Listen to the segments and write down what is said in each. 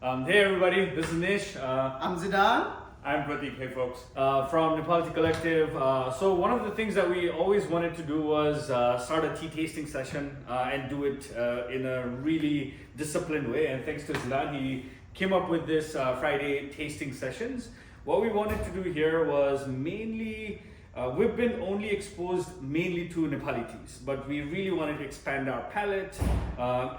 Hey everybody, this is Nish. I'm Zidane. I'm Pratik. Hey folks. From Nepal Tea Collective. So one of the things that we always wanted to do was start a tea tasting session and do it in a really disciplined way. And thanks to Zidane, he came up with this Friday tasting sessions. What we wanted to do here was mainly, we've been only exposed mainly to Nepali teas, but we really wanted to expand our palette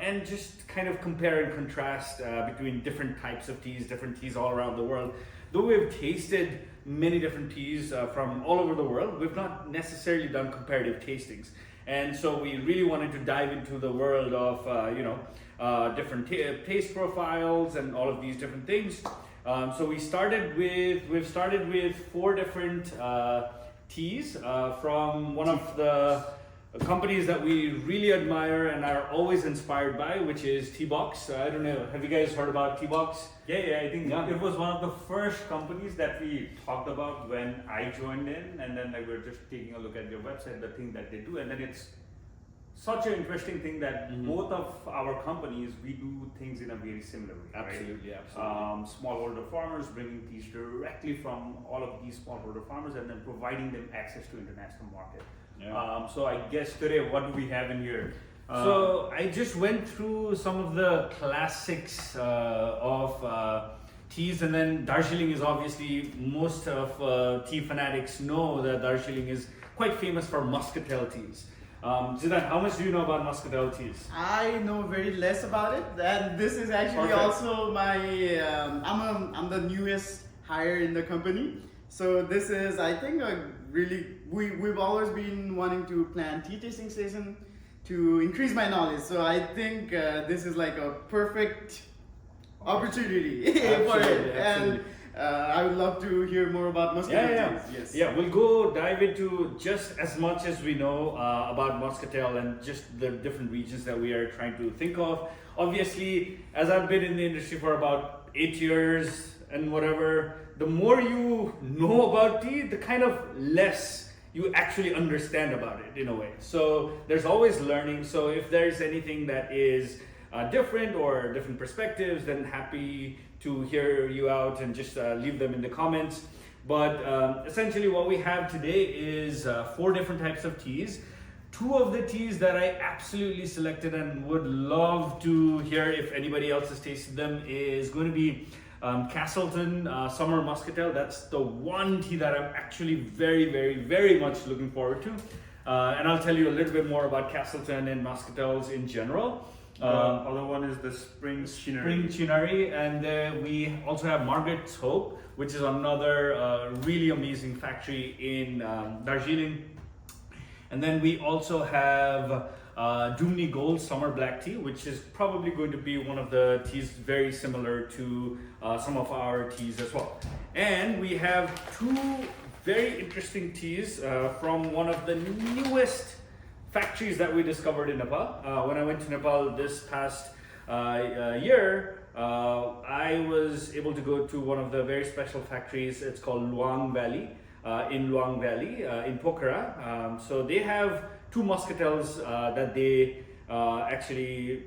and just kind of compare and contrast between different types of teas, different teas all around the world. Though we've tasted many different teas from all over the world, we've not necessarily done comparative tastings. And so we really wanted to dive into the world of, different taste profiles and all of these different things. So we've started with 4 different teas from one of the companies that we really admire and are always inspired by, which is Tea Box. I don't know, have you guys heard about Tea Box? Yeah, I think it was one of the first companies that we talked about when I joined in, and then we were just taking a look at their website, the thing that they do, and then it's such an interesting thing that both of our companies, we do things in a very similar way. Absolutely, right? absolutely. Smallholder farmers bringing teas directly from all of these smallholder farmers and then providing them access to international market. Yeah. So I guess today, what do we have in here? So I just went through some of the classics of teas, and then Darjeeling is obviously, most of tea fanatics know that Darjeeling is quite famous for Muscatel teas. Zidane, how much do you know about Muscatel teas? I know very less about it, and this is actually Perfect. also my. I'm the newest hire in the company, so this is, I think, a really we've always been wanting to plan tea tasting session to increase my knowledge. So I think this is like a perfect opportunity for it, Absolutely. and I would love to hear more about Muscatel teas. Yes. Yeah, we'll go dive into just as much as we know about Muscatel and just the different regions that we are trying to think of. Obviously, as I've been in the industry for about 8 years and whatever, the more you know about tea, the kind of less you actually understand about it in a way. So there's always learning. So if there's anything that is different or different perspectives, then happy to hear you out and just leave them in the comments. But essentially what we have today is 4 different types of teas. 2 of the teas that I absolutely selected and would love to hear if anybody else has tasted them is going to be Castleton Summer Muscatel. That's the one tea that I'm actually very, very, very much looking forward to. And I'll tell you a little bit more about Castleton and Muscatels in general. The other one is the Spring Chinery. And we also have Margaret's Hope, which is another really amazing factory in Darjeeling. And then we also have Dumni Gold Summer Black Tea, which is probably going to be one of the teas very similar to some of our teas as well. And we have 2 very interesting teas from one of the newest factories that we discovered in Nepal. When I went to Nepal this past year, I was able to go to one of the very special factories. It's called Luang Valley, in Luang Valley, in Pokhara. So they have 2 muscatels that they actually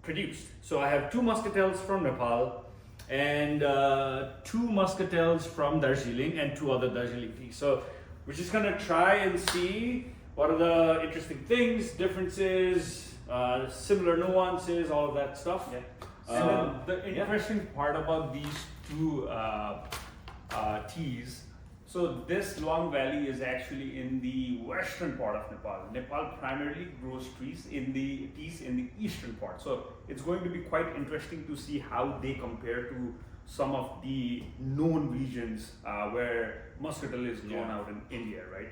produced. So I have 2 muscatels from Nepal and 2 muscatels from Darjeeling and 2 other Darjeeling teas. So we're just gonna try and see what are the interesting things, differences, similar nuances, all of that stuff. Yeah. So the interesting part about these 2 teas, so this Luang Valley is actually in the western part of Nepal. Nepal primarily grows teas in the eastern part. So it's going to be quite interesting to see how they compare to some of the known regions where muscatel is grown out in India, right?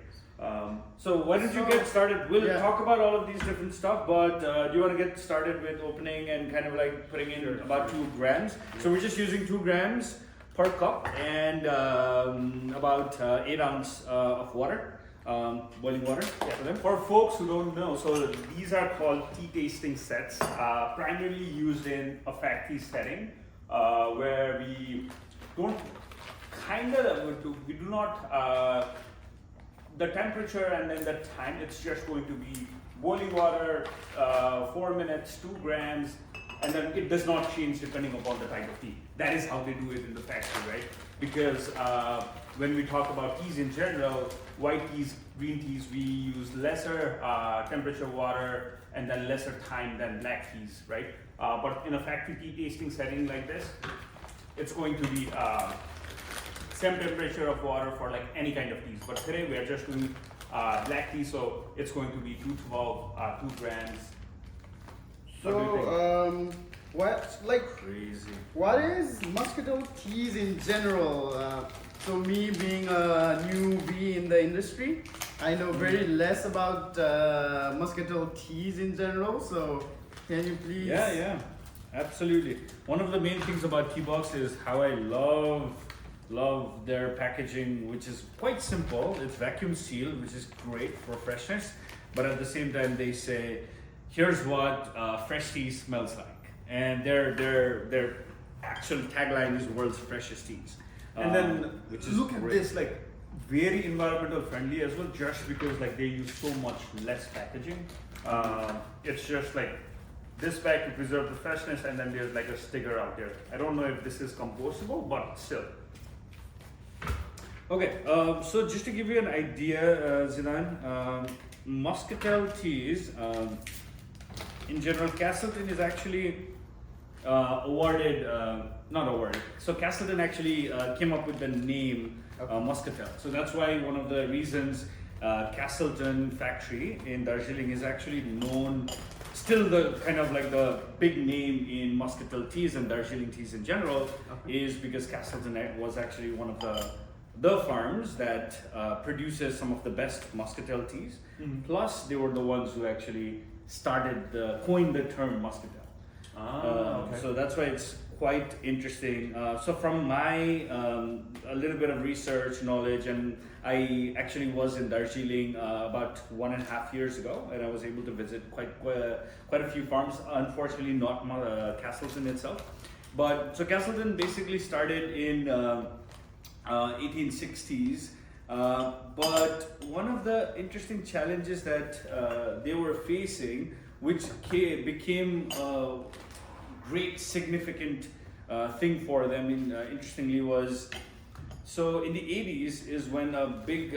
So why don't you get started? We'll talk about all of these different stuff, but do you want to get started with opening and kind of like putting in about 2 grams? So we're just using 2 grams per cup and about 8 ounces of water, boiling water. For them. For folks who don't know, so these are called tea tasting sets, primarily used in a factory setting, where we do not the temperature and then the time. It's just going to be boiling water, 4 minutes, 2 grams, and then it does not change depending upon the type of tea. That is how they do it in the factory, right? Because when we talk about teas in general, white teas, green teas, we use lesser temperature water and then lesser time than black teas, right? But in a factory tea tasting setting like this, it's going to be same temperature of water for like any kind of teas. But today we are just doing black tea, so it's going to be 212, 2 grams. So, Crazy. what is Muscatel teas in general? So me being a newbie in the industry, I know very less about Muscatel teas in general. So can you please? Yeah, absolutely. One of the main things about Tea Box is how I love their packaging, which is quite simple. It's vacuum sealed, which is great for freshness, but at the same time they say, here's what fresh tea smells like, and their actual tagline is world's freshest teas. And then which is look at great. this, like very environmental friendly as well, just because like they use so much less packaging. It's just like this bag to preserve the freshness, and then there's like a sticker out there. I don't know if this is compostable, but still. Okay, so just to give you an idea, Zidane, Muscatel teas, in general, Castleton is actually not awarded. So Castleton actually came up with the name Muscatel. So that's why one of the reasons Castleton factory in Darjeeling is actually known, still the kind of like the big name in Muscatel teas and Darjeeling teas in general, is because Castleton was actually one of the farms that produces some of the best Muscatel teas. Plus, they were the ones who actually coined the term Muscatel. So that's why it's quite interesting. So from my a little bit of research knowledge, and I actually was in Darjeeling about 1.5 years ago, and I was able to visit quite a few farms. Unfortunately, not Castleton itself, but so Castleton basically started in 1860s. But one of the interesting challenges that they were facing, which became a great significant thing for them, interestingly, was so in the 80s is when a big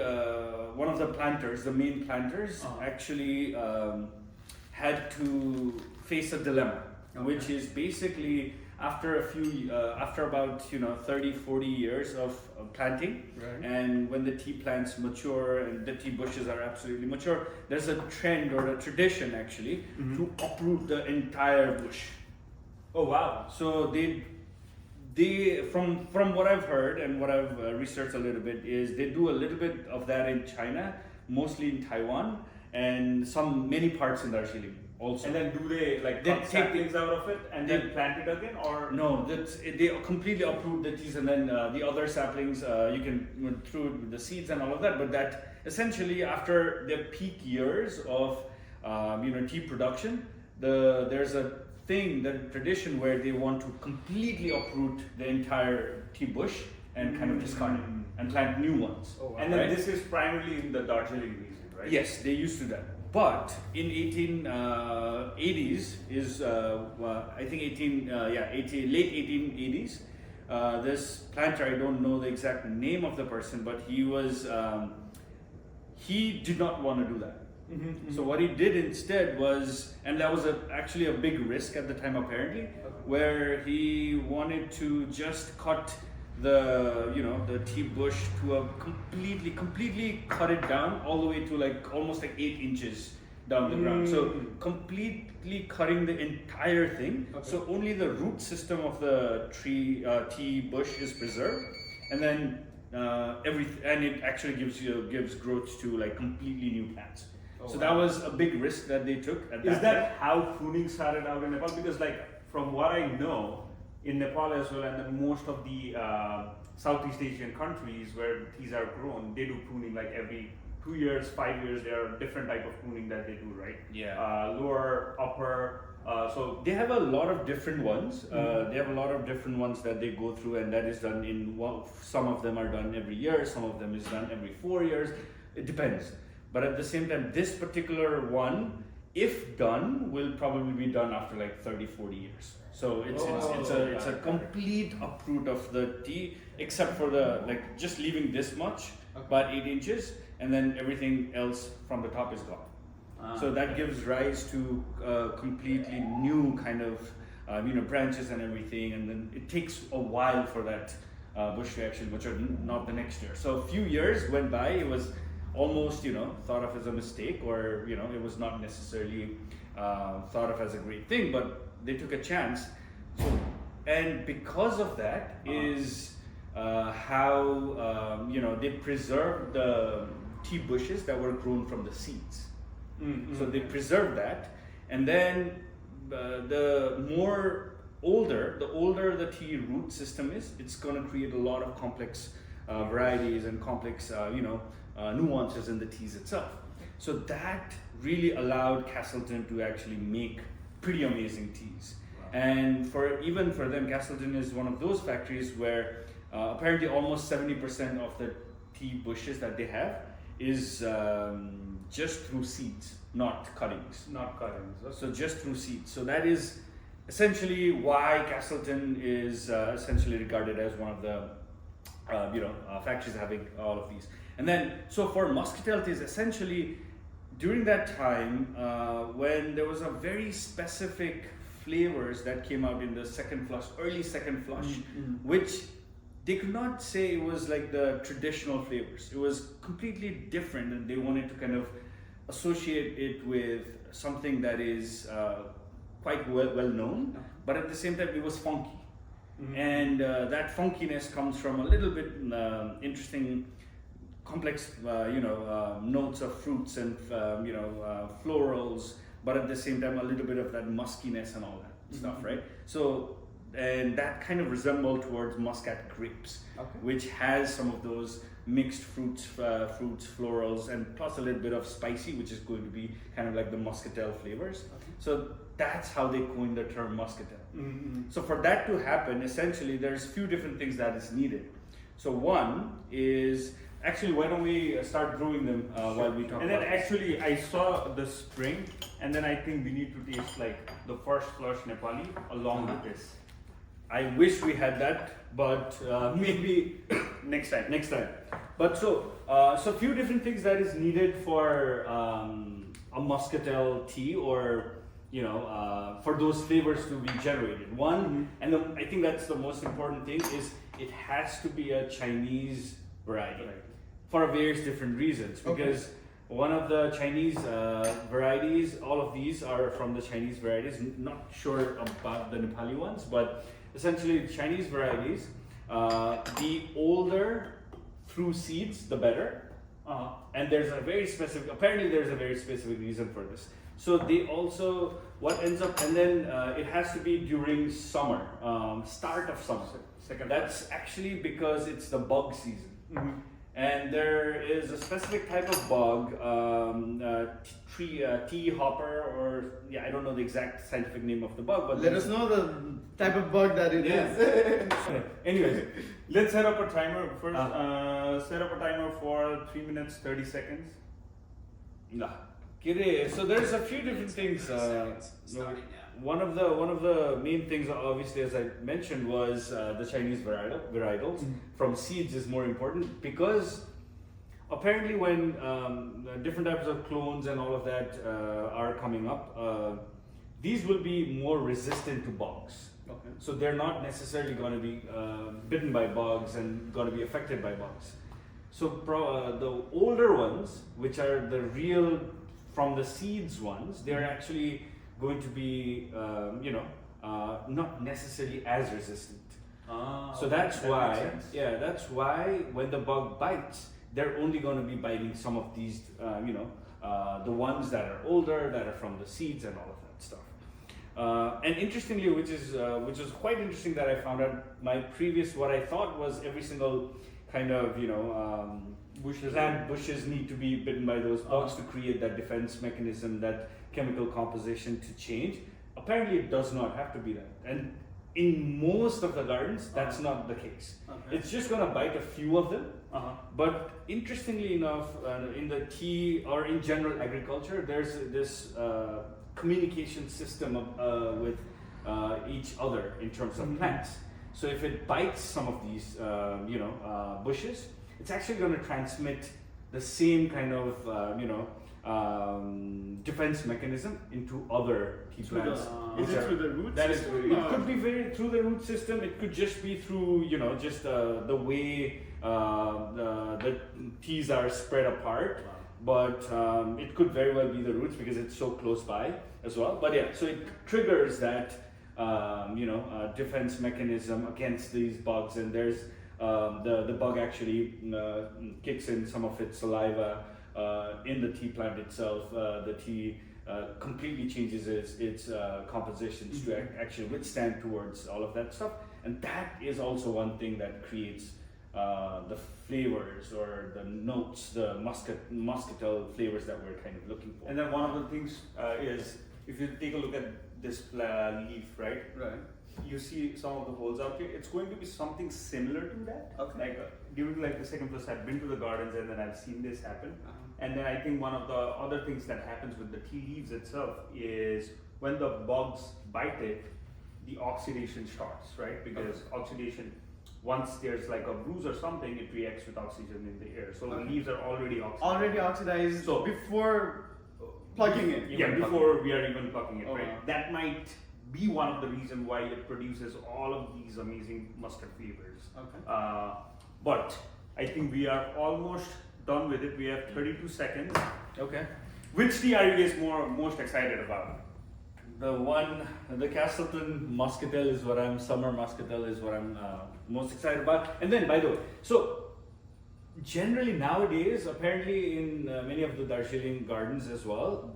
one of the planters, the main planters, actually had to face a dilemma, which is basically after about 30-40 years of planting, and when the tea plants mature and the tea bushes are absolutely mature, there's a trend or a tradition actually to uproot the entire bush. Oh wow! So they from what I've heard and what I've researched a little bit is they do a little bit of that in China, mostly in Taiwan, and many parts in Darjeeling also. And then do they like cut saplings out of it and then plant it again, or no? They completely uproot the teas, and then the other saplings you can through with the seeds and all of that. But that essentially after the peak years of tea production, there's a tradition where they want to completely uproot the entire tea bush and kind of discard it and plant new ones. Oh, wow. And then this is primarily in the Darjeeling region, right? Yes, they used to that. But in 1880s is I think late 1880s, this planter, I don't know the exact name of the person, but he did not want to do that. So what he did instead was, and that was actually a big risk at the time apparently, where he wanted to just cut the tea bush to a completely cut it down all the way to almost 8 inches down the ground. So completely cutting the entire thing. So only the root system of the tea bush is preserved, and then and it actually gives growth to completely new plants. So that was a big risk that they took at that time. Is that how pruning started out in Nepal? Because from what I know, in Nepal as well, and then most of the Southeast Asian countries where teas are grown, they do pruning every 2 years, 5 years. There are different type of pruning that they do, right? Yeah. Lower, upper. So they have a lot of different ones. They have a lot of different ones that they go through, and that is done some of them are done every year, some of them is done every 4 years. It depends. But at the same time, this particular one if done, will probably be done after like 30, 40 years. So it's a complete uproot of the tea, except for the like just leaving this much, about 8 inches, and then everything else from the top is gone. So that gives rise to completely new kind of branches and everything, and then it takes a while for that bush to actually mature, not the next year. So a few years went by, it was almost thought of as a mistake, or it was not necessarily thought of as a great thing, but they took a chance. So, and because of that is how they preserved the tea bushes that were grown from the seeds. So they preserved that, and then the older the tea root system is, it's going to create a lot of complex varieties and complex nuances in the teas itself. So that really allowed Castleton to actually make pretty amazing teas. Wow. And even for them, Castleton is one of those factories where apparently almost 70% of the tea bushes that they have is just through seeds, not cuttings. Not cuttings. Okay. So just through seeds. So that is essentially why Castleton is essentially regarded as one of the factories having all of these. And then, so for muscatel teas, essentially during that time when there was a very specific flavors that came out in the early second flush, which they could not say it was like the traditional flavors. It was completely different, and they wanted to kind of associate it with something that is quite well known, but at the same time it was funky. And that funkiness comes from a little bit interesting, complex notes of fruits and florals, but at the same time a little bit of that muskiness and all that stuff, right? So, and that kind of resembled towards muscat grapes, which has some of those mixed fruits, florals, and plus a little bit of spicy, which is going to be kind of like the muscatel flavors. So that's how they coined the term muscatel. So for that to happen, essentially there's a few different things that is needed. So one is, actually, why don't we start brewing them while we talk and about then actually I saw the spring, and then I think we need to taste like the first flush Nepali along with this. I wish we had that, but maybe next time. But so a few different things that is needed for a muscatel tea, or for those flavors to be generated. One, and I think that's the most important thing, is it has to be a Chinese variety, for various different reasons. Because one of the Chinese varieties, all of these are from the Chinese varieties. Not sure about the Nepali ones, but essentially Chinese varieties, the older through seeds, the better. And there's a very specific reason for this. So they also, what ends up, and then it has to be during summer, start of summer. That's actually because it's the bug season. And there is a specific type of bug, tea hopper, or I don't know the exact scientific name of the bug, but let us know the type of bug that it is. Anyways, let's set up a timer first. Set up a timer for 3 minutes 30 seconds. So there's a few different things. One of the main things, obviously, as I mentioned, was the Chinese varietals. From seeds is more important, because apparently when different types of clones and all of that are coming up, these will be more resistant to bugs. So they're not necessarily going to be bitten by bugs and going to be affected by bugs. So the older ones, which are the real from the seeds ones, they're actually going to be not necessarily as resistant. So that's why when the bug bites, they're only going to be biting some of these the ones that are older, that are from the seeds and all of that stuff. And interestingly, which is quite interesting, that I found out, what I thought was every single kind of plant bushes need to be bitten by those bugs to create that defense mechanism, that chemical composition to change. Apparently it does not have to be that. And in most of the gardens, that's not the case. Okay. It's just gonna bite a few of them. But interestingly enough, in the tea or in general agriculture, there's this communication system with each other in terms of plants. So if it bites some of these, bushes, it's actually going to transmit the same kind of, defense mechanism into other tea plants. Is it through the root That is, system? it could be through the root system. It could just be through, just the way the teas are spread apart. But it could very well be the roots because it's so close by as well. But yeah, so it triggers that defense mechanism against these bugs, and there's the bug actually kicks in some of its saliva in the tea plant itself. The tea completely changes its compositions to actually withstand towards all of that stuff, and that is also one thing that creates the flavors or the notes, the muscatel flavors that we're kind of looking for. And then one of the things is, if you take a look at this leaf, right? Right. You see some of the holes out here. It's going to be something similar to that. Okay. Like during the second plus, I've been to the gardens and then I've seen this happen. And then I think one of the other things that happens with the tea leaves itself is when the bugs bite it, the oxidation starts, right? Because oxidation, once there's like a bruise or something, it reacts with oxygen in the air. So the leaves are already oxidized. Already oxidized So before plugging it. Before we are even plucking it, Oh, right? wow. That might be one of the reasons why it produces all of these amazing mustard flavors. Okay. But I think we are almost done with it. We have 32 seconds. Okay. Which tea are you guys most excited about? The Castleton Muscatel is what summer Muscatel is what I'm most excited about. And then, by the way, so generally nowadays, apparently in many of the Darjeeling gardens as well,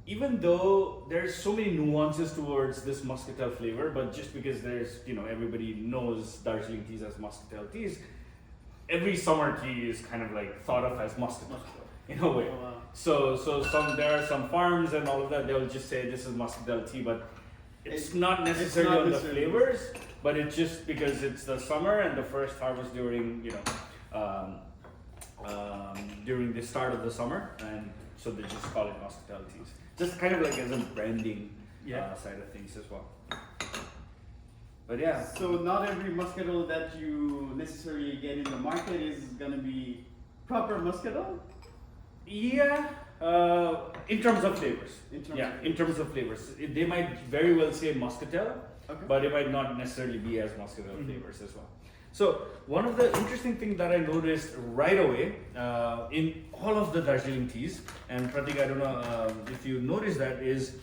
even though there's so many nuances towards this muscatel flavor, but just because there's, everybody knows Darjeeling teas as muscatel teas, every summer tea is kind of like thought of as muscatel in a way. Oh, wow. So there are some farms and all of that, they'll just say this is muscatel tea, but it's not necessarily on the flavors, but it's just because it's the summer and the first harvest during, during the start of the summer, and so they just call it muscatel teas. Just kind of like as a branding side of things as well. But yeah. So not every muscatel that you necessarily get in the market is gonna be proper muscatel? Yeah, in terms of flavors. In terms of flavors. They might very well say muscatel, but it might not necessarily be as muscatel flavors as well. So one of the interesting things that I noticed right away in all of the Darjeeling teas, and Pratik, I don't know if you noticed that, is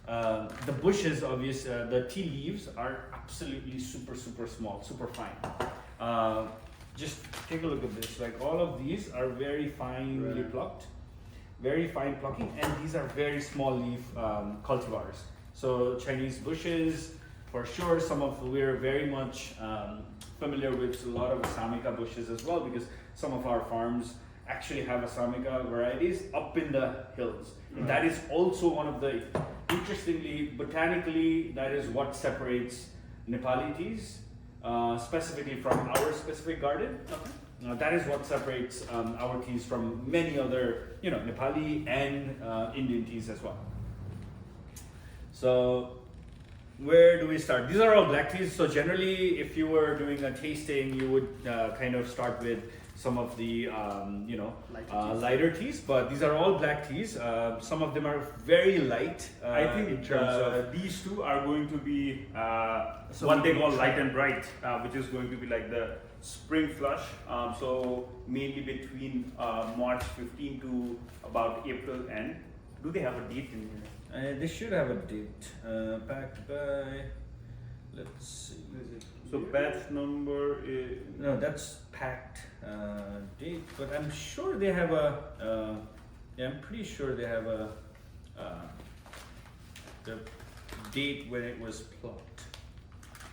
the bushes, the tea leaves are absolutely super small, super fine. Just take a look at this. Like all of these are very finely plucked, very fine plucking, and these are very small leaf cultivars. So Chinese bushes, for sure. We're very much familiar with a lot of Assamica bushes as well, because some of our farms actually have Assamica varieties up in the hills. And that is also one of the, interestingly, botanically, that is what separates Nepali teas, specifically from our specific garden. That is what separates our teas from many other, Nepali and Indian teas as well. So where do we start? These are all black teas. So generally, if you were doing a tasting, you would kind of start with some of the lighter teas. But these are all black teas. Some of them are very light. I think in terms of these two are going to be what they call light and bright, which is going to be like the spring flush. So mainly between March 15 to about April end. Do they have a date in here? they should have a date. Packed by, let's see. So batch number is... No, that's packed date, but I'm sure they have a. I'm pretty sure they have a the date when it was plucked.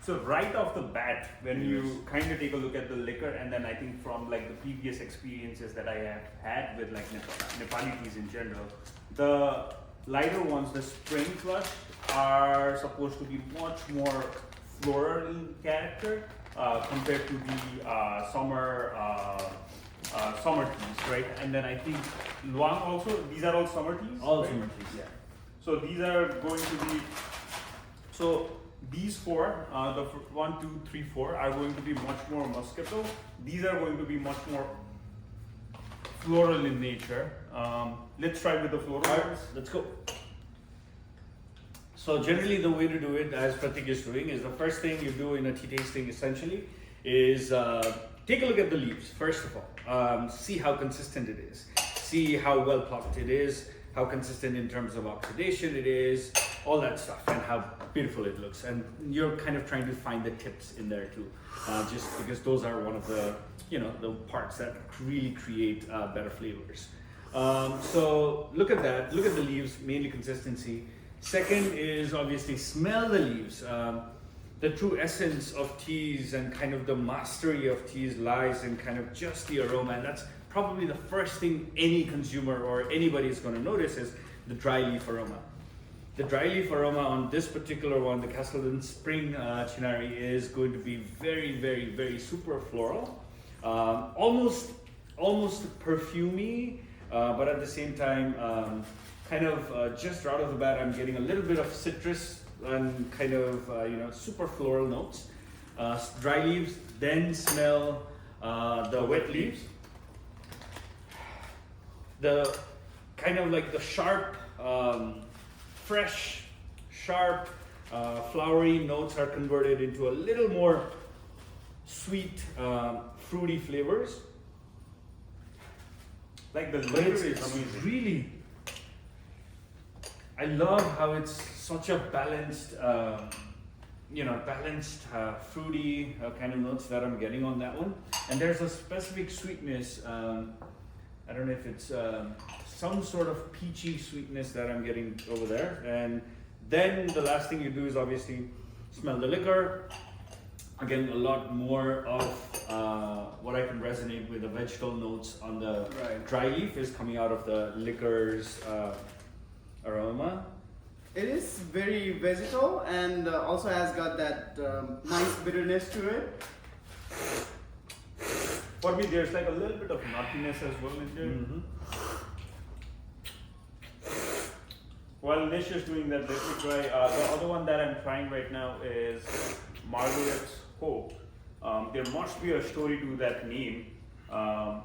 So right off the bat, when you kind of take a look at the liquor, and then I think from like the previous experiences that I have had with like Nepali teas in general, the lighter ones, the spring flush, are supposed to be much more floral in character compared to the summer teas, right? And then I think Luang also, these are all summer teas? All right? summer teas, yeah. So these are going to be, so these four, the 1, 2, 3, 4 are going to be much more muscatel. These are going to be much more floral in nature. Let's try with the floral ones. Let's go. So generally the way to do it, as Pratik is doing, is the first thing you do in a tea tasting essentially is take a look at the leaves, first of all. See how consistent it is. See how well plucked it is, how consistent in terms of oxidation it is, all that stuff, and how beautiful it looks. And you're kind of trying to find the tips in there too, just because those are one of the, the parts that really create better flavors. So look at that, look at the leaves, mainly consistency. Second is obviously smell the leaves. The true essence of teas and kind of the mastery of teas lies in kind of just the aroma, and that's probably the first thing any consumer or anybody is going to notice is the dry leaf aroma. The dry leaf aroma on this particular one, the Castleton Spring Chinari, is going to be very, very, very super floral, almost perfumey, but at the same time, kind of just right off the bat, I'm getting a little bit of citrus and kind of super floral notes. Dry leaves, then smell the wet leaves. The kind of like the sharp, fresh, sharp, flowery notes are converted into a little more sweet, fruity flavors. Like the But liquor it's is amazing. really, I love how it's such a balanced, fruity kind of notes that I'm getting on that one. And there's a specific sweetness, I don't know if it's some sort of peachy sweetness that I'm getting over there. And then the last thing you do is obviously smell the liquor. Again, a lot more of what I can resonate with the vegetal notes on the dry leaf is coming out of the liquor's aroma. It is very vegetal and also has got that nice bitterness to it. For me, there's like a little bit of nuttiness as well in there. Mm-hmm. While Nish is doing that, let me try. The other one that I'm trying right now is Margaret's Hope. There must be a story to that name. Wow.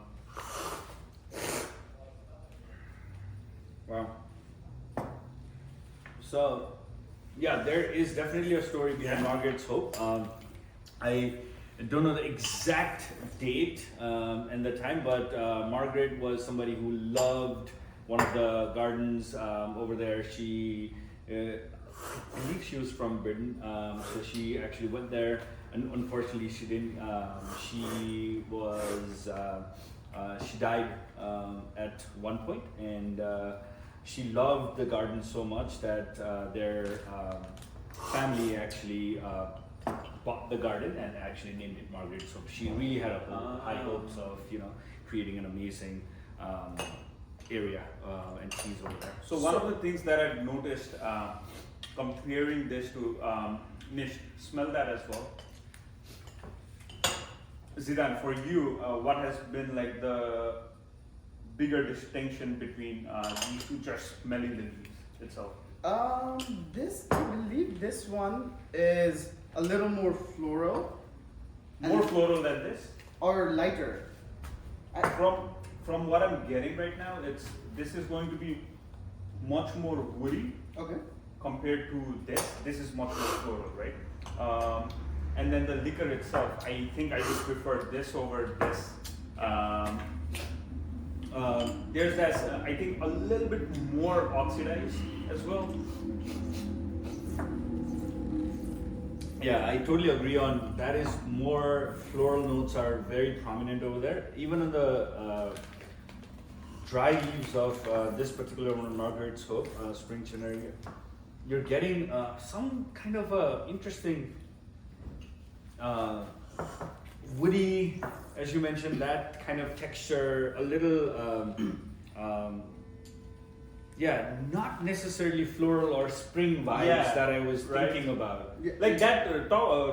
So, yeah, there is definitely a story behind Margaret's Hope. I don't know the exact date and the time, but Margaret was somebody who loved one of the gardens over there. She, I believe she was from Britain, so she actually went there, and unfortunately she didn't. She died at one point, and she loved the garden so much that their family actually bought the garden and actually named it Margaret. So she really had high hopes of creating an amazing area and teas over there. So one of the things that I've noticed comparing this to Nish, smell that as well. Zidane, for you, what has been like the bigger distinction between these two, just smelling the leaves itself? I believe this one is a little more floral. More floral than this? Or lighter. From what I'm getting right now, this is going to be much more woody. Okay. Compared to this. This is much more floral, right? And then the liquor itself, I think I would prefer this over this. There's that, I think, a little bit more oxidized as well. Yeah, I totally agree on that. Is more floral notes are very prominent over there. Even on the dry leaves of this particular one, Margaret's Hope, Spring Chinari, you're getting some kind of interesting woody, as you mentioned, that kind of texture, a little not necessarily floral or spring vibes Yeah, that I was right. thinking about. Yeah, Like that,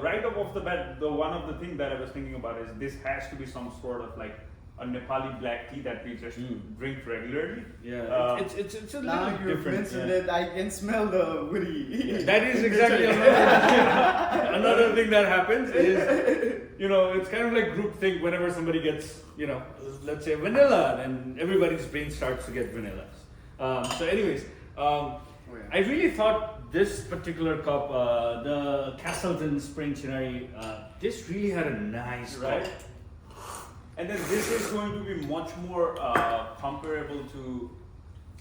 right off the bat, the one of the things that I was thinking about is this has to be some sort of like a Nepali black tea that we just drink regularly. Yeah, it's a Now little you've different. mentioned it, I can smell the woody. That is exactly another thing that happens is, it's kind of like groupthink whenever somebody gets, let's say vanilla, and everybody's brain starts to get vanillas. So anyways, I really thought this particular cup, the Castleton Spring Chinari, this really had a nice Right. cup. And then this is going to be much more comparable to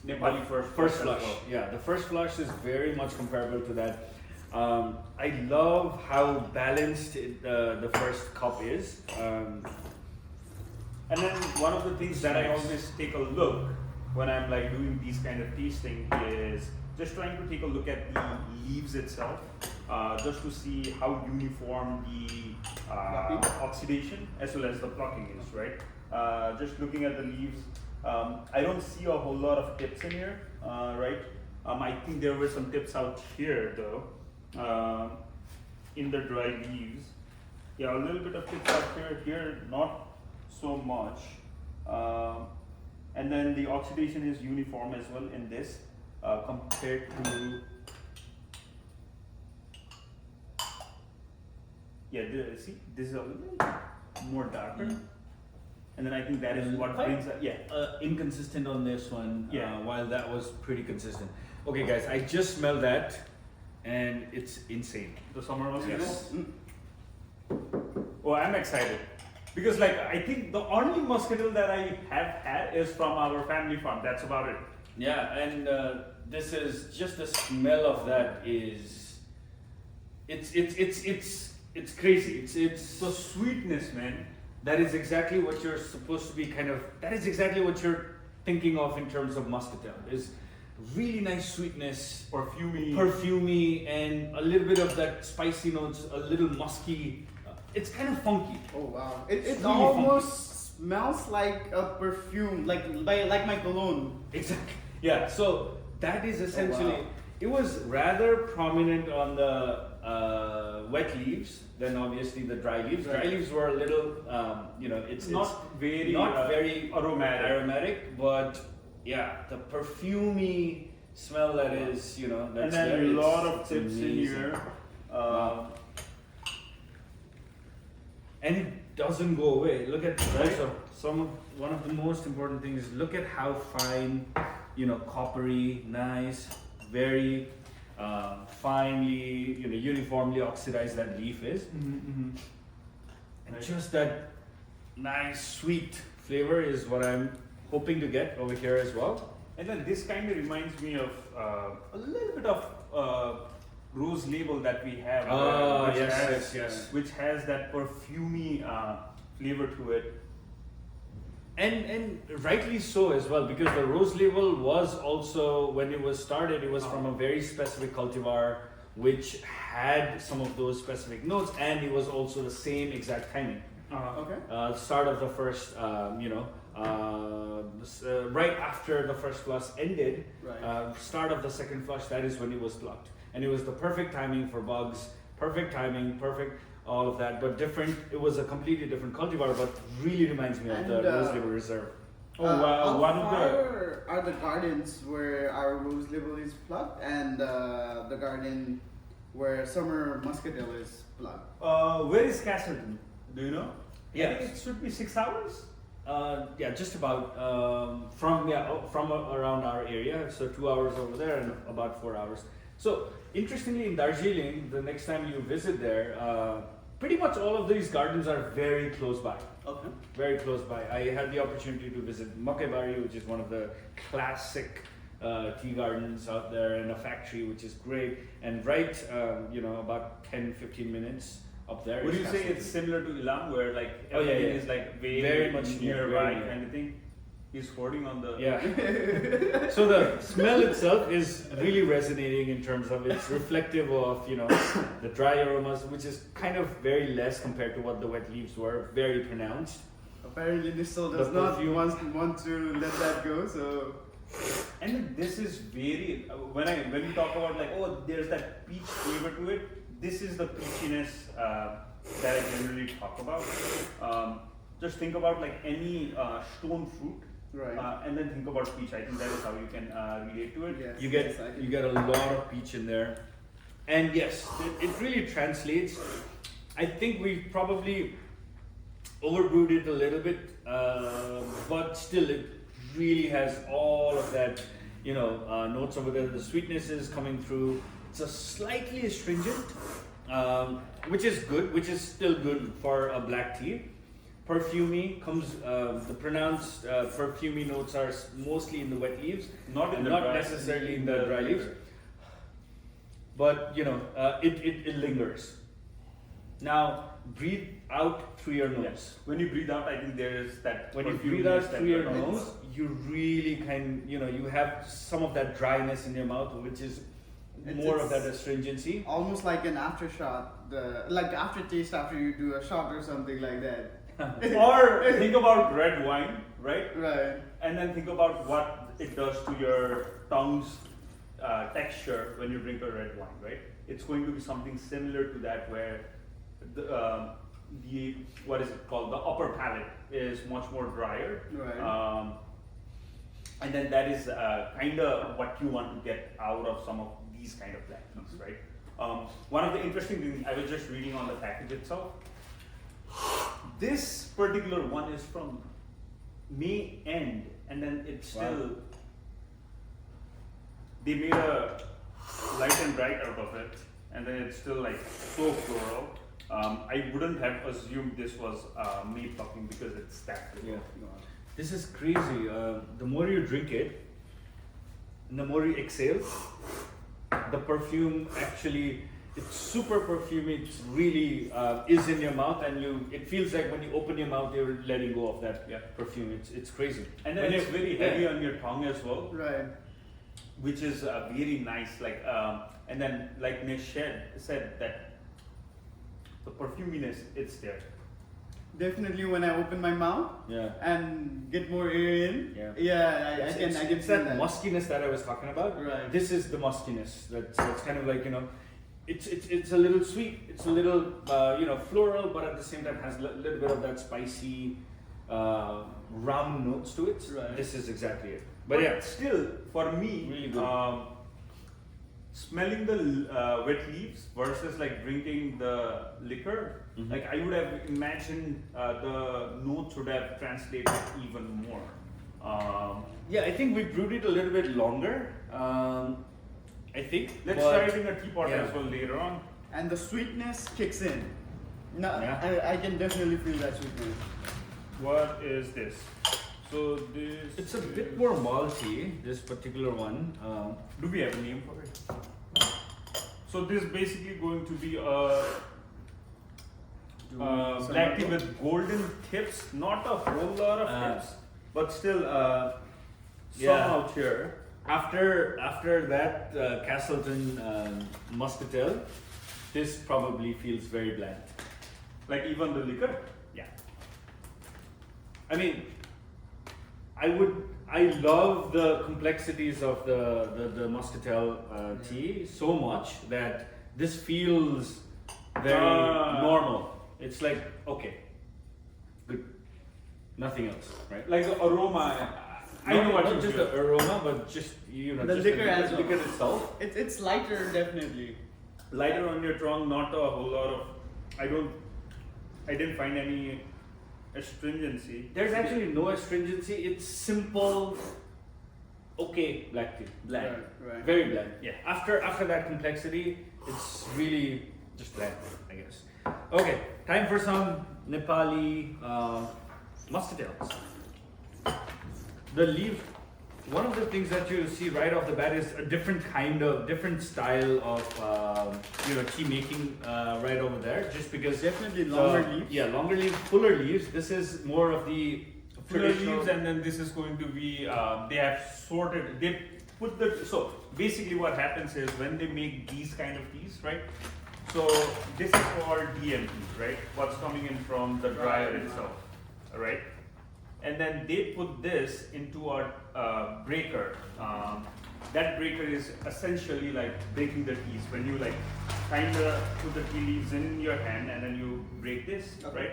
Nepali first First as flush, well. yeah, the first flush is very much comparable to that. I love how balanced the first cup is. And then one of the things that I always take a look when I'm like doing these kind of tasting is just trying to take a look at the leaves itself, just to see how uniform the oxidation as well as the plucking is, right? Just looking at the leaves, I don't see a whole lot of tips in here, right? I think there were some tips out here though, in the dry leaves. Yeah, a little bit of tips out here not so much. And then the oxidation is uniform as well in this, compared to, see, this is a little more darker. And then I think that is what brings up, inconsistent on this one, Yeah. while that was pretty consistent. Okay guys, I just smelled that and it's insane. the summer muscatel. Yes. Oh, I'm excited. Because like, I think the only muscatel that I have had is from our family farm, that's about it. Yeah, and this is just the smell of that is, it's crazy. It's The sweetness, man. that is exactly what you're supposed to be that is exactly what you're thinking of in terms of muscatel. Is really nice sweetness, perfumey, and a little bit of that spicy notes, a little musky. It's kind of funky. Oh wow! It's It really almost smells like a perfume, like my cologne. Exactly. Yeah. So that is essentially. wow. It was rather prominent on the wet leaves than obviously the dry leaves. Dry Right. leaves were a little, it's Not very, not very aromatic. but yeah, the perfumey smell that is, And that's then there, a lot it's of tips in amazing. here. Wow. And it doesn't go away. Look at also one of the most important things. Look at how fine, coppery, nice, very finely, uniformly oxidized that leaf is, and Right. just that nice sweet flavor is what I'm hoping to get over here as well. And then this kind of reminds me of a little bit of rose label that we have, which yes. which has that perfumey flavor to it. And rightly so as well, because the rose label was also, when it was started, it was from a very specific cultivar which had some of those specific notes, and it was also the same exact timing. Okay. Start of the first, right after the first flush ended, Right. start of the second flush, that is when it was plucked. And it was the perfect timing for bugs, perfect timing, perfect all of that, but different. It was a completely different cultivar, but really reminds me of the And, Rose Label Reserve. How One of the far are the gardens where our rose label is plucked, and the garden where summer muscatel is plucked? where is Castleton? Do you know? I Yes. think it should be 6 hours. Yeah, just about from around our area. So 2 hours over there and about 4 hours. So interestingly, in Darjeeling, the next time you visit there, pretty much all of these gardens are very close by. Okay. Very close by. I had the opportunity to visit Makebari, which is one of the classic tea gardens out there, and a factory which is great. And right, about 10-15 minutes up there. Would is you say Castleton. it's similar to Ilam, where like Oh, yeah, everything yeah. is like Very much nearby near. kind of thing? He's hoarding on the. Yeah. So the smell itself is really resonating in terms of it's reflective of, the dry aromas, which is kind of very less compared to what the wet leaves were, very pronounced. Apparently, Nishchal does The not perfume. want to let that go. So And then this is very when we talk about like, oh, there's that peach flavor to it. This is the peachiness that I generally talk about. Just think about like any stone fruit, Right. and then think about peach. I think that is how you can relate to it. Yes, You get exactly. you get a lot of peach in there, and yes, it really translates. I think we probably overbrewed it a little bit, but still it really has all of that, notes over there. The sweetness is coming through. It's a slightly astringent, which is good, which is still good for a black tea. Perfumey comes, the pronounced perfumey notes are mostly in the wet leaves, Not in the not dry, necessarily in the dry leaves, but it lingers. Now breathe out through your nose. Yes. When you breathe out, I think there is that. When you perfuminess breathe out that through your you're talking nose, about. you really you have some of that dryness in your mouth, which is more of that astringency. Almost like an aftershot, like aftertaste after you do a shot or something like that. Or think about red wine, right? Right. And then think about what it does to your tongue's texture when you drink a red wine, right? It's going to be something similar to that, where the what is it called? The upper palate is much more drier. Right. And then that is kind of what you want to get out of some of these kind of black teas, right? One of the interesting things, I was just reading on the package itself. This particular one is from May end, and then it's still, they made a light and bright out of it, and then it's still like so floral. I wouldn't have assumed this was May plucking because it's that good. Yeah. This is crazy. The more you drink it, and the more you exhale, the perfume actually, it's super perfumey. It's really is in your mouth, and it feels like when you open your mouth, you're letting go of that perfume. It's crazy. And then it's very heavy on your tongue as well, Right. which is very nice. Like, and then like Nishchal said that the perfuminess, it's there. Definitely when I open my mouth Yeah. and get more air in. Yeah. Yeah, I can It's feel that muskiness that I was talking about. Right. This is the muskiness. That's kind of like it's a little sweet. It's a little floral, but at the same time has a little bit of that spicy, rum notes to it. Right. This is exactly it. But yeah, still, for me, Really good. smelling the wet leaves versus like drinking the liquor, Mhm. like I would have imagined the notes would have translated even more. yeah. I think we brewed it a little bit longer. I think. Let's but- try it in a teapot yeah. as well later on. And the sweetness kicks in. No, Yeah. I can definitely feel that sweetness. What is this? So this. It's a bit more malty. This particular one. Do we have a name for it? So this is basically going to be a Some black tea other- with golden tips, not a whole lot of tips, but still Yeah. some out here. After that Castleton Muscatel, this probably feels very bland. Like even the liquor. Yeah. I mean, I love the complexities of the Muscatel tea so much that this feels very normal. It's like, okay, good, nothing else, right? Like the aroma. I know what not you just feel. the aroma, but just The just liquor as well. liquor itself. It's lighter, definitely. Lighter on your tongue, not a whole lot of. I didn't find any astringency. There's actually no astringency. It's simple. Okay, black tea, bland, Right. very bland. Yeah. After that complexity, it's really just bland, I guess. Okay, time for some Nepali muscatels. The leaf. One of the things that you see right off the bat is a different style of tea making right over there. Just because Definitely longer leaves. Yeah, longer leaves, fuller leaves. This is more of the Fuller traditional- leaves, and then this is going to be. They have sorted. They put the. So basically, what happens is when they make these kind of teas, right? So this is called DMT, right? What's coming in from the dryer itself, right? and then they put this into a breaker. That breaker is essentially like breaking the teas. When you like kind of put the tea leaves in your hand and then you break this, right?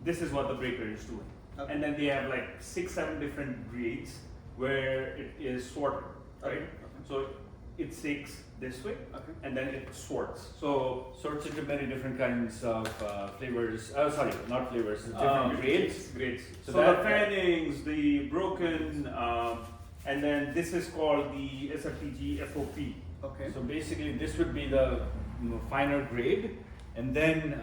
This is what the breaker is doing. And then they have like 6-7 different grades where it is sorted, right? So it shakes this way, and then it sorts. So sorts into many different kinds of flavors. Sorry, not flavors. Different grades. Grades. So that, the fannings, the broken, and then this is called the SFTG FOP. Okay. So basically, this would be the finer grade, and then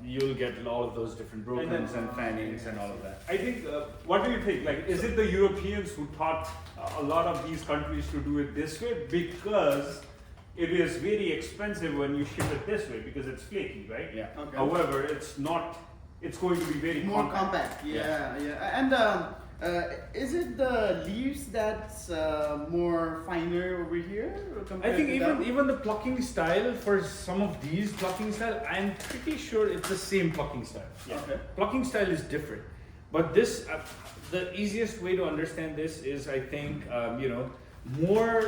you'll get all of those different brokens and fannings and all of that. I think, what do you think? Like, is it the Europeans who taught a lot of these countries to do it this way? Because it is very expensive when you ship it this way because it's flaky, right? Yeah. Okay. However, it's not. It's going to be very more compact. Yeah. And is it the leaves that's more finer over here? I think even the plucking style for some of these plucking style, I'm pretty sure it's the same plucking style. Yeah. Okay. Plucking style is different, but this the easiest way to understand this is I think more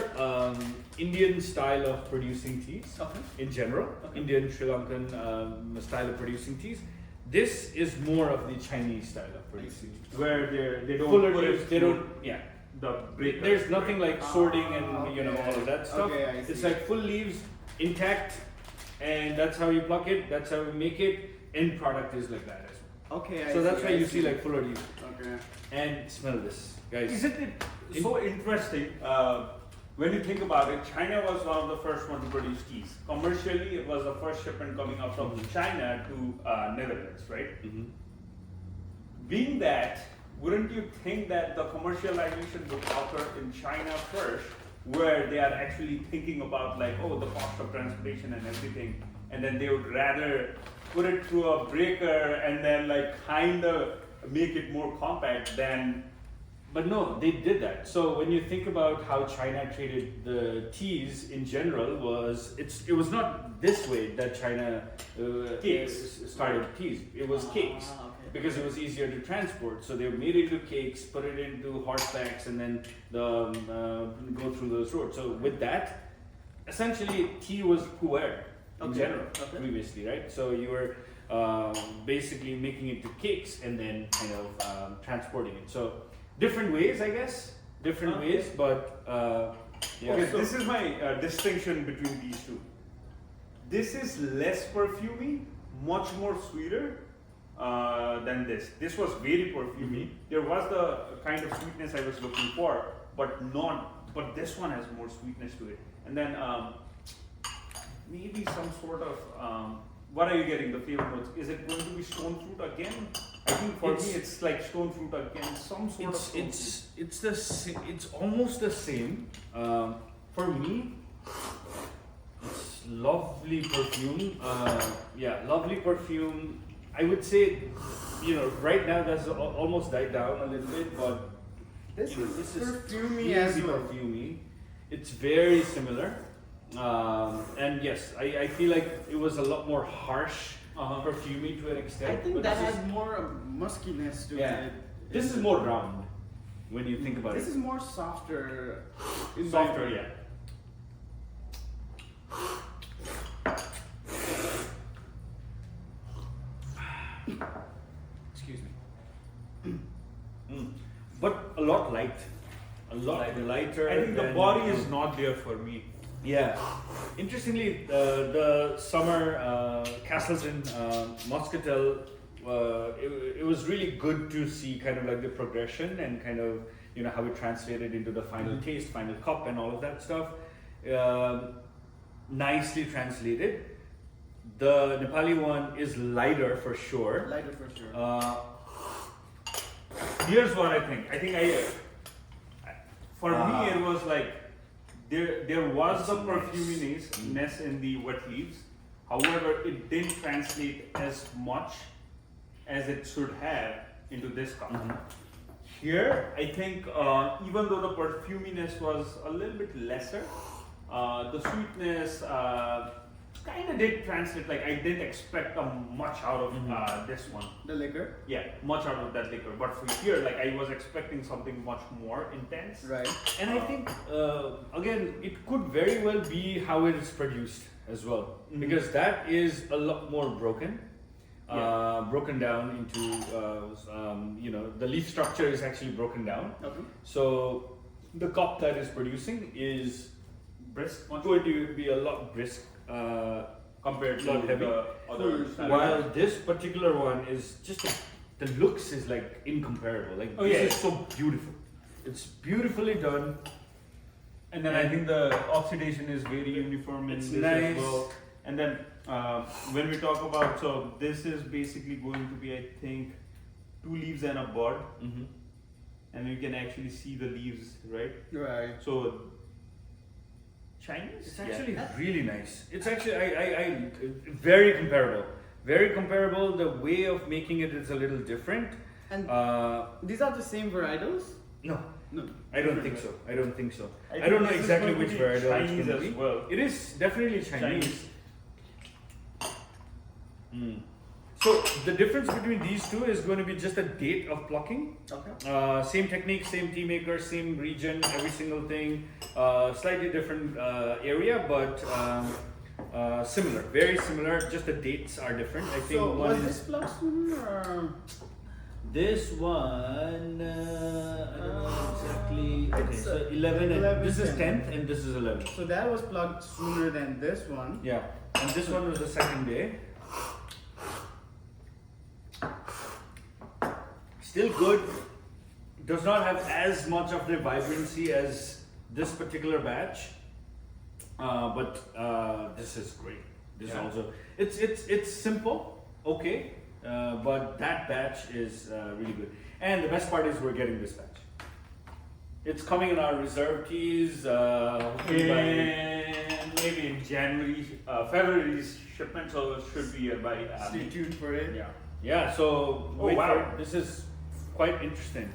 Indian style of producing teas in general. Indian Sri Lankan style of producing teas. This is more of the Chinese style of producing teas. where they don't Fuller put leaves, it they through don't. Yeah. the breaker. There's nothing like sorting and all of that stuff. Okay, I It's see. like full leaves, intact, and that's how you pluck it. That's how you make it. End product is like that as well. Okay. So that's why you see like fuller leaves. Okay. And smell this, guys. Isn't it so interesting? When you think about it, China was one of the first one to produce teas. Commercially, it was the first shipment coming out from China to Netherlands, right? Being that, wouldn't you think that the commercialization would occur in China first, where they are actually thinking about like, oh, the cost of transportation and everything, and then they would rather put it through a breaker and then like kind of make it more compact than. But no, they did that. So when you think about how China treated the teas in general, it was not this way that China started teas. It was cakes because it was easier to transport. So they made it into cakes, put it into horsebacks, and then go through those roads. So with that, essentially tea was pu'er in general previously, right? So you were basically making it to cakes and then kind of transporting it. So different ways, I guess. Different ways, but yeah. Okay, so this is my distinction between these two. This is less perfumey, much more sweeter than this. This was very perfumey. There was the kind of sweetness I was looking for, but this one has more sweetness to it. And then maybe some sort of what are you getting? The flavor notes? Is it going to be stone fruit again? I think for me it's like stone fruit again. Some sort of stone fruit. It's almost the same. For me, it's lovely perfume. Lovely perfume. I would say, right now that's almost died down a little bit, but This is perfumey easy as well. perfumey. It's very similar. And yes, I feel like it was a lot more harsh, perfumey to an extent. I think but that this has is, more muskiness to yeah. it. This is more round when you think about This it. is more softer. Softer, yeah. Excuse me. But a lot light. A lot lighter. I think the than- body is not there for me. Yeah. Interestingly, the summer castles in Muscatel, it was really good to see kind of like the progression and kind of how it translated into the final taste, final cup, and all of that stuff. Nicely translated. The Nepali one is lighter for sure. Lighter for sure. Here's what I think. For me, it was like there was the perfuminess in the wet leaves. However, it didn't translate as much as it should have into this cup. Here, I think even though the perfuminess was a little bit lesser, the sweetness kind of did translate. Like I didn't expect much out of this one. The liquor. Yeah, much out of that liquor. But for here, like I was expecting something much more intense. Right. And I think, again, it could very well be how it is produced as well, because that is a lot more broken, broken down into, the leaf structure is actually broken down. Okay. So the cup that is producing is Brisk, much going to be a lot brisk compared to not heavy. the other. While this particular one is just the looks is like incomparable. Like this is so beautiful. It's beautifully done. And then I think the oxidation is very uniform in It's this nice. as well. And then when we talk about, so this is basically going to be, I think, 2 leaves and a bud, and you can actually see the leaves, right? Right. So Chinese. It's actually really nice. It's actually I very comparable. Very comparable. The way of making it is a little different. And these are the same varietals? No. No. I don't think so. I don't think so. I I don't know think this is exactly going to which be varietal it's Chinese going to as be. well. It is definitely Chinese. Chinese. So the difference between these two is going to be just the date of plucking. Okay. Same technique, same tea maker, same region, every single thing. Slightly different area, but similar, very similar. Just the dates are different. I think So one was is this plus sooner or? this one. I don't know exactly. Okay, It's, so 11 and 11, this is 10th. 10th and this is 11th. So that was plugged sooner than this one. Yeah, and this one was the second day. Still good. Does not have as much of the vibrancy as this particular batch, but this is great. This also it's simple, okay, but that batch is really good. And the best part is we're getting this batch. It's coming in our reserve teas. Hopefully by And maybe in January, February's shipment, so it should be here by. Stay tuned for it. Yeah. yeah. So Oh, wait wow. for it. This is quite interesting.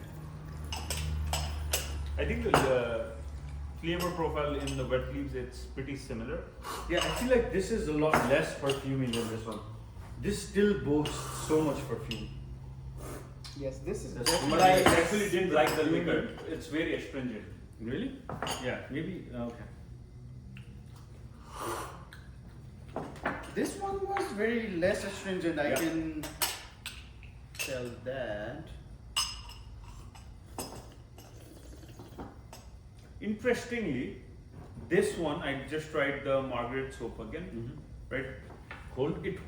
I think the flavor profile in the wet leaves, it's pretty similar. Yeah, I feel like this is a lot less perfumey than this one. This still boasts so much perfume. Yes, this is That's definitely. But I actually didn't like the liquor. It's very astringent. Really? Yeah. Maybe. Okay. This one was very less astringent. I Yeah. can tell that. Interestingly, this one I just tried the Margaret soap again, right? Hold it.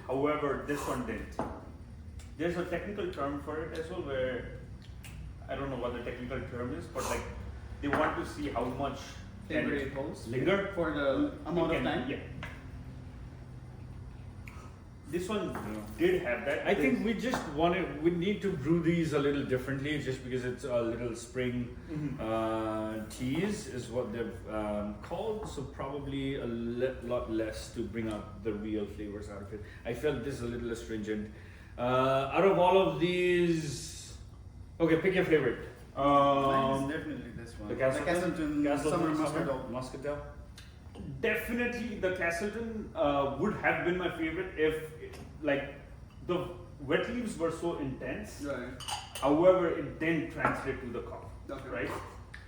However, this one didn't. There's a technical term for it as well, where I don't know what the technical term is, but like they want to see how much Flavor it holds. Linger? For the amount of time. Yeah. This one did have that. I think we just we need to brew these a little differently, just because it's a little spring teas is what they've called. So probably a lot less to bring out the real flavors out of it. I felt this a little astringent. Out of all of these, okay, pick your favorite. Mine is definitely this one. The Castleton, Summer Muscatel. Muscatel. Definitely the Castleton would have been my favorite if like the wet leaves were so intense. Right. However, it didn't translate to the cup. Okay. Right?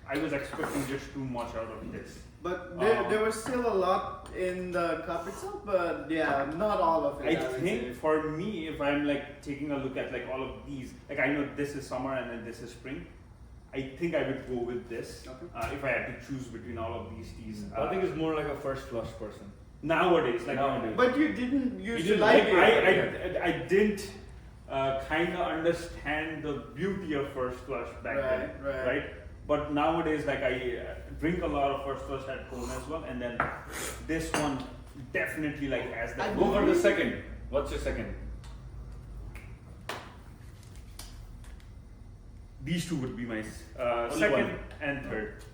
I was expecting just too much out of this. But there was still a lot in the cup itself, but yeah, not all of it. I would think say. for me, if I'm like taking a look at like all of these, like I know this is summer and then this is spring, I think I would go with this Okay. if I had to choose between all of these teas. I think it's more like a first flush person. Nowadays, like Nowadays. But you didn't used to didn't like like it. I didn't kind of understand the beauty of first flush back then, Right. But nowadays, like I drink a lot of first flush at home as well, and then this one definitely like has that. Go for the second. What's your second? These two would be my Only second one. and third.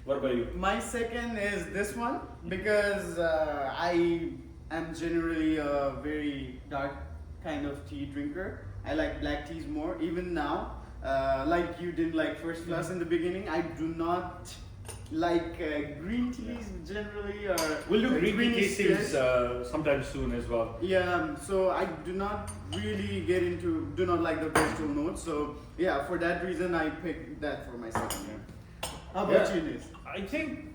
What about you? My second is this one because I am generally a very dark kind of tea drinker. I like black teas more, even now. Like you didn't like first flush in the beginning, I do not like green teas generally, or We'll do green tea greenish tastings spirits. sometime soon as well. Yeah, so I do not really do not like the vegetable notes. So yeah, for that reason I picked that for myself. How about you, Nis? I think,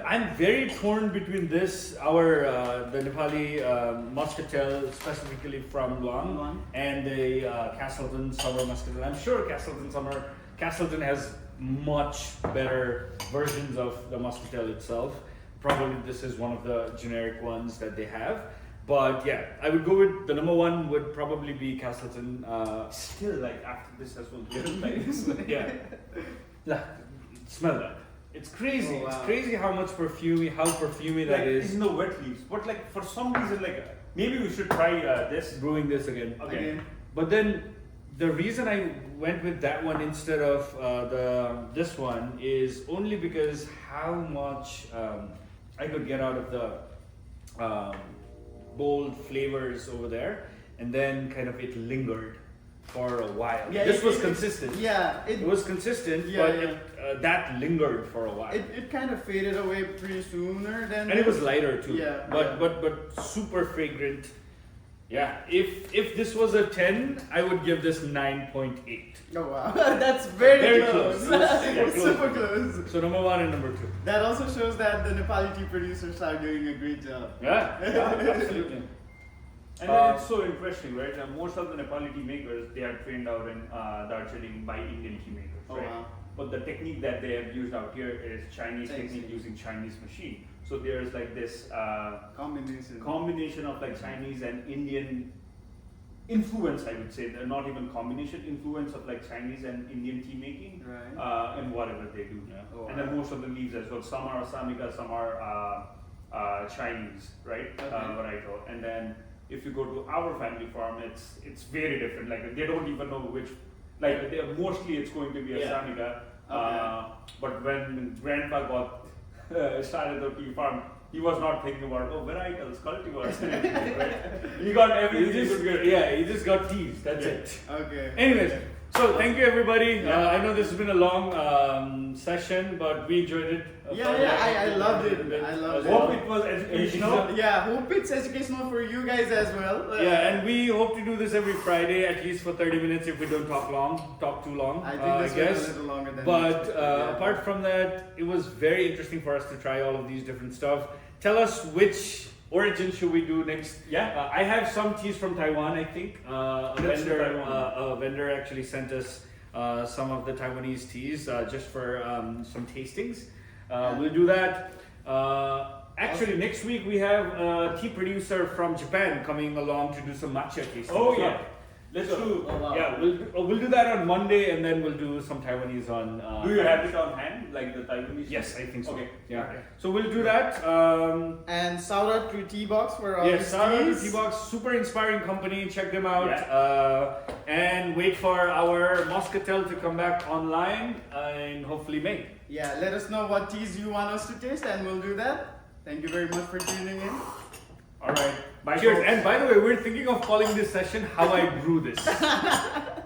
I'm very torn between this, the Nepali Muscatel, specifically from Luang, Luang. and the Castleton Summer Muscatel. I'm sure Castleton has much better versions of the Muscatel itself. Probably this is one of the generic ones that they have. But yeah, I would go with the number one would probably be Castleton. Still, like after this as well, like Yeah, smell that. It's crazy. Oh, wow. It's crazy how perfumey that like, is. in the wet leaves. But like for some reason, like maybe we should try this. Brewing this again. Okay. Again. But then the reason I went with that one instead of this one is only because how much I could get out of the bold flavors over there, and then kind of it lingered for a while. Yeah, this was it- consistent. Yeah, It was consistent, Yeah, but yeah. that lingered for a while. it kind of faded away pretty sooner than. And it was lighter too. Yeah, But yeah. but super fragrant. Yeah. If this was a 10, I would give this 9.8. Oh wow, that's very, Very close. close. Yeah, close. Super close. So number 1 and number 2. That also shows that the Nepali tea producers are doing a great job. Yeah, absolutely. And then it's so interesting, right? Most of the Nepali tea makers, they are trained out in Darjeeling by Indian tea makers, Oh, right? wow. But the technique that they have used out here is Chinese technique using Chinese machine. So there's like this combination of like Chinese and Indian influence, I would say. They're not even combination, influence of like Chinese and Indian tea making Right. in whatever they do. Oh, And then wow. most of the leaves as well. Some are Asamica, some are Chinese, right? Okay. Varietal. And then if you go to our family farm, it's very different. Like they don't even know which. Like mostly it's going to be Yeah. Asamica. Okay. But when Grandpa got started the tea farm, he was not thinking about varietals, cultivars, and everything, right? He got everything he could get. Yeah, he just got teas. That's Yeah. it. Okay. Anyways, so thank you everybody. Yeah. I know this has been a long session, but we enjoyed it. I loved it. I loved Hope it. it was educational. Yeah, hope it's educational for you guys as well. Yeah, and we hope to do this every Friday, at least for 30 minutes if we don't talk too long. I think this guess. was a little longer than But expected, yeah. apart from that, it was very interesting for us to try all of these different stuff. Tell us which origin should we do next. Yeah. I have some teas from Taiwan, I think. That's Taiwan. A vendor actually sent us some of the Taiwanese teas just for some tastings. We'll do that. Actually, next week we have a tea producer from Japan coming along to do some matcha tasting. Oh as well. yeah. Let's do. Oh, wow. Yeah, we'll do that on Monday, and then we'll do some Taiwanese on. Do you have it on hand, like the Taiwanese? Yes, I think so. Okay. Yeah. Okay. So we'll do that. And shout out to T-Box for all Yes, his shout out to teas. T-Box, super inspiring company. Check them out. Yeah. And wait for our Muscatel to come back online in hopefully May. Yeah, let us know what teas you want us to taste, and we'll do that. Thank you very much for tuning in. All right. Bye. Cheers. folks. And by the way, we're thinking of calling this session "How I Brew This."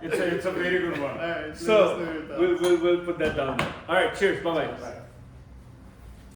It's a very good one. All right, So let us know your thoughts. we'll put that down there. All right. Cheers. Bye bye. Bye.